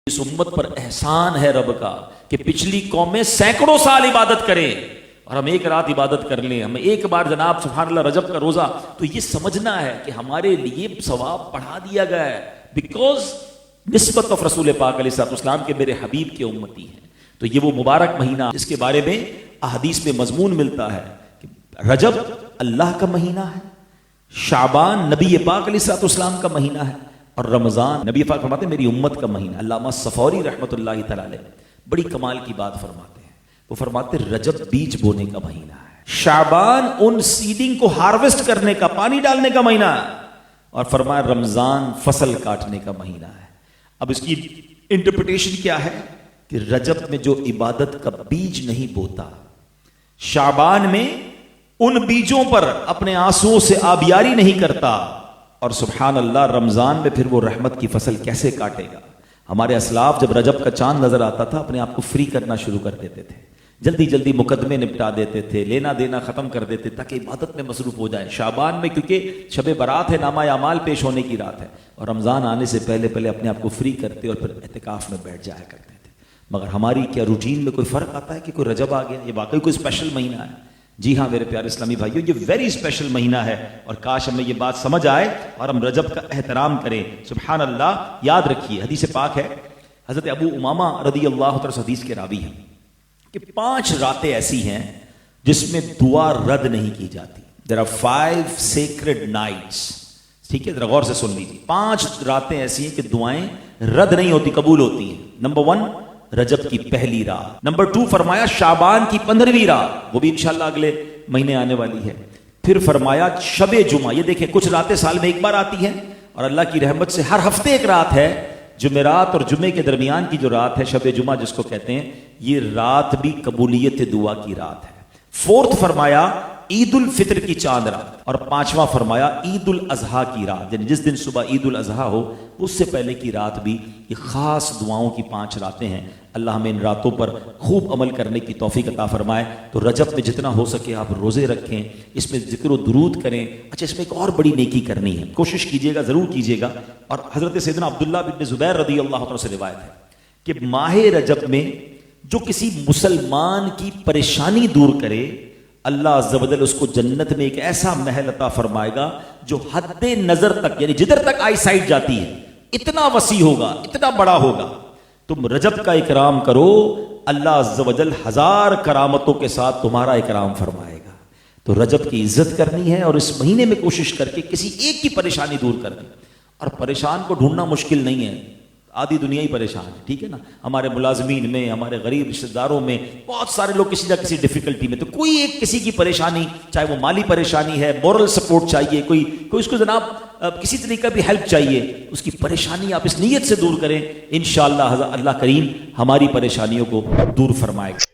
اس امت پر احسان ہے رب کا کہ پچھلی قومیں سینکڑوں سال عبادت کریں اور ہم ایک رات عبادت کر لیں. ہمیں ایک بار جناب سبحان اللہ رجب کا روزہ, تو یہ سمجھنا ہے کہ ہمارے لیے ثواب بڑھا دیا گیا ہے بیکاز نسبت آف رسول پاک علیہ الصلوۃ والسلام کے میرے حبیب کے امتی ہیں. تو یہ وہ مبارک مہینہ جس کے بارے میں احادیث میں مضمون ملتا ہے کہ رجب اللہ کا مہینہ ہے, شعبان نبی پاک علیہ الصلوۃ والسلام کا مہینہ ہے, اور رمضان نبی پاک فرماتے ہیں میری امت کا مہینہ. علامہ صفوری رحمۃ اللہ تعالی علیہ بڑی کمال کی بات فرماتے ہیں. وہ فرماتے ہیں رجب بیج بونے کا مہینہ ہے, شعبان ان سیڈنگ کو ہارویسٹ کرنے کا, پانی ڈالنے کا مہینہ ہے, اور فرمایا رمضان فصل کاٹنے کا مہینہ ہے. اب اس کی انٹرپریٹیشن کیا ہے کہ رجب میں جو عبادت کا بیج نہیں بوتا, شعبان میں ان بیجوں پر اپنے آنسوؤں سے آبیاری نہیں کرتا, اور سبحان اللہ رمضان میں پھر وہ رحمت کی فصل کیسے کاٹے گا. ہمارے اسلاف جب رجب کا چاند نظر آتا تھا اپنے آپ کو فری کرنا شروع کر دیتے تھے, جلدی جلدی مقدمے نپٹا دیتے تھے, لینا دینا ختم کر دیتے تاکہ عبادت میں مصروف ہو جائیں. شعبان میں کیونکہ شب برات ہے, نامہ اعمال پیش ہونے کی رات ہے, اور رمضان آنے سے پہلے پہلے اپنے آپ کو فری کرتے اور پھر اعتکاف میں بیٹھ جایا کرتے تھے. مگر ہماری کیا روٹین میں کوئی فرق آتا ہے کہ کوئی رجب آ گیا, یہ واقعی کوئی اسپیشل مہینہ ہے؟ جی ہاں میرے پیارے اسلامی بھائیو, یہ ویری اسپیشل مہینہ ہے, اور کاش ہمیں یہ بات سمجھ آئے اور ہم رجب کا احترام کریں. سبحان اللہ. یاد رکھیے حدیث پاک ہے, حضرت ابو امامہ رضی اللہ تعالیٰ حدیث کے راوی ہیں کہ 5 راتیں ایسی ہیں جس میں دعا رد نہیں کی جاتی. There are 5 sacred nights. ٹھیک ہے, ذرا غور سے سن لیجیے. 5 راتیں ایسی ہیں کہ دعائیں رد نہیں ہوتی, قبول ہوتی ہیں. نمبر 1 رجب کی پہلی رات. نمبر 2 فرمایا شعبان کی 15ویں رات, وہ بھی انشاءاللہ اگلے مہینے آنے والی ہے. پھر فرمایا شب جمعہ. یہ دیکھیں کچھ راتیں سال میں ایک بار آتی ہیں, اور اللہ کی رحمت سے ہر ہفتے ایک رات ہے. جمعرات اور جمعے کے درمیان کی جو رات ہے شب جمعہ جس کو کہتے ہیں, یہ رات بھی قبولیت دعا کی رات ہے. 4 فرمایا عید الفطر کی چاند رات, اور 5واں فرمایا عید الاضحیٰ کی رات, یعنی جس دن صبح عید الاضحیٰ ہو اس سے پہلے کی رات بھی. یہ خاص دعاؤں کی 5 راتیں ہیں. اللہ ہمیں ان راتوں پر خوب عمل کرنے کی توفیق عطا فرمائے. تو رجب میں جتنا ہو سکے آپ روزے رکھیں, اس میں ذکر و درود کریں. اچھا, اس میں ایک اور بڑی نیکی کرنی ہے, کوشش کیجیے گا, ضرور کیجیے گا. اور حضرت سیدنا عبداللہ بن زبیر رضی اللہ عنہ سے روایت ہے کہ ماہ رجب میں جو کسی مسلمان کی پریشانی دور کرے, اللہ عز و جل اس کو جنت میں ایک ایسا محل عطا فرمائے گا جو حد نظر تک, یعنی جدھر تک آئی سائٹ جاتی ہے اتنا وسیع ہوگا, اتنا بڑا ہوگا. تم رجب کا اکرام کرو, اللہ عز و جل 1000 کرامتوں کے ساتھ تمہارا اکرام فرمائے گا. تو رجب کی عزت کرنی ہے, اور اس مہینے میں کوشش کر کے کسی ایک کی پریشانی دور کرنی. اور پریشان کو ڈھونڈنا مشکل نہیں ہے, آدھی دنیا ہی پریشان ہے, ٹھیک ہے نا. ہمارے ملازمین میں, ہمارے غریب رشتہ داروں میں بہت سارے لوگ کسی نہ کسی ڈیفیکلٹی میں. تو کوئی ایک کسی کی پریشانی, چاہے وہ مالی پریشانی ہے, مورل سپورٹ چاہیے, کوئی اس کو جناب کسی طریقے بھی ہیلپ چاہیے, اس کی پریشانی آپ اس نیت سے دور کریں, انشاءاللہ اللہ کریم ہماری پریشانیوں کو دور فرمائے گا.